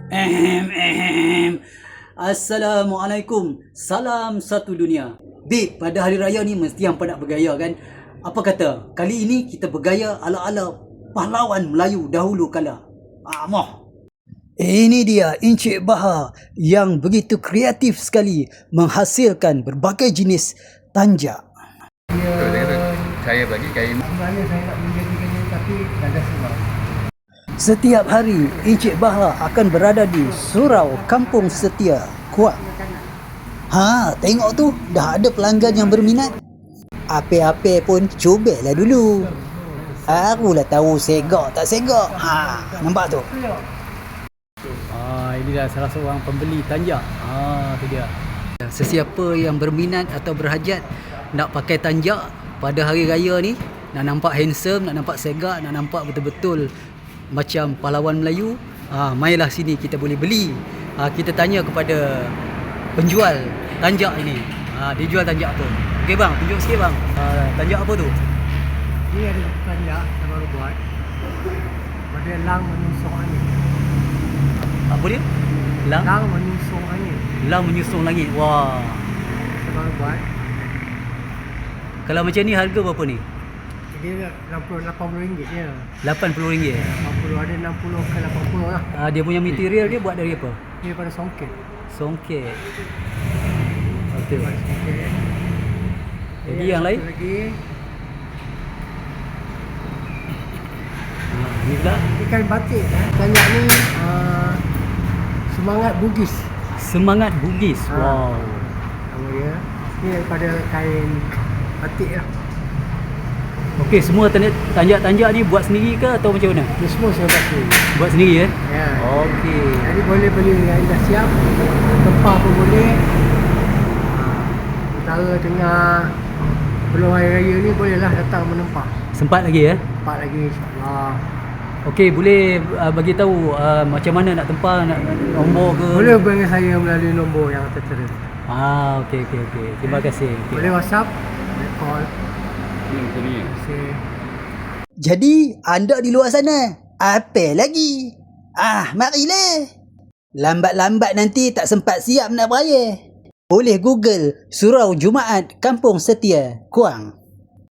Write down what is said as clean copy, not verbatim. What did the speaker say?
Ahem. Assalamualaikum. Salam satu dunia. Babe, pada hari raya ni mesti hampa nak bergaya kan? Apa kata? Kali ini kita bergaya ala-ala pahlawan Melayu dahulu kala. Moh. Ini dia Encik Bahar yang begitu kreatif sekali menghasilkan berbagai jenis tanjak. Saya bagi kain. Sebenarnya saya nak menjadikannya tapi dah sebab. Setiap hari Encik Bahar akan berada di Surau Kampung Setia, Kuak. Tengok tu, dah ada pelanggan yang berminat. Apa-apa pun cubalah dulu. Akulah tahu segak tak segak. Nampak tu? Ini dah salah seorang pembeli tanjak. Tu dia. Sesiapa yang berminat atau berhajat nak pakai tanjak pada hari raya ni, nak nampak handsome, nak nampak segak, nak nampak betul-betul macam pahlawan Melayu, mailah sini, kita boleh beli. Kita tanya kepada penjual tanjak ini. Dia jual tanjak apa? Okey bang, tunjuk sikit bang. Tanjak apa tu? Ini ada tanjak yang baru buat. Pada lang menyusung angin. Apa dia? Lang menyusung angin. Lang menyusung langit. Wah. Kita baru buat. Kalau macam ni harga berapa ni? Dia RM80 je. RM80. 80 ada 60 ke 80 lah. Dia punya material dia buat dari apa? Dia pada songket. Songket. Okey. Pada songket. Jadi yang lain? Lagi. Ni pula Ikan batik. Tanjak ni semangat Bugis. semangat Bugis. Wow. Nama dia. Ni daripada kain batik lah. Okey, semua tanjak-tanjak ni buat sendiri ke atau macam mana? Dia semua saya buat sendiri. Buat sendiri ya? Ya. Okey. Jadi boleh beli yang dah siap. Tempah pun boleh. Antara tengah belum hari raya ni bolehlah datang menempah. Sempat lagi ya? Tempat lagi insya-Allah. Okey, boleh bagi tahu macam mana nak tempah, nak nombor ke? Boleh hubungi saya melalui nombor yang tertera. Okey. Terima kasih. Okay. Boleh WhatsApp, boleh call. Ini. Jadi, anda di luar sana, apa lagi? Marilah. Lambat-lambat nanti tak sempat siap nak beraya. Boleh Google Surau Jumaat Kampung Setia, Kuang.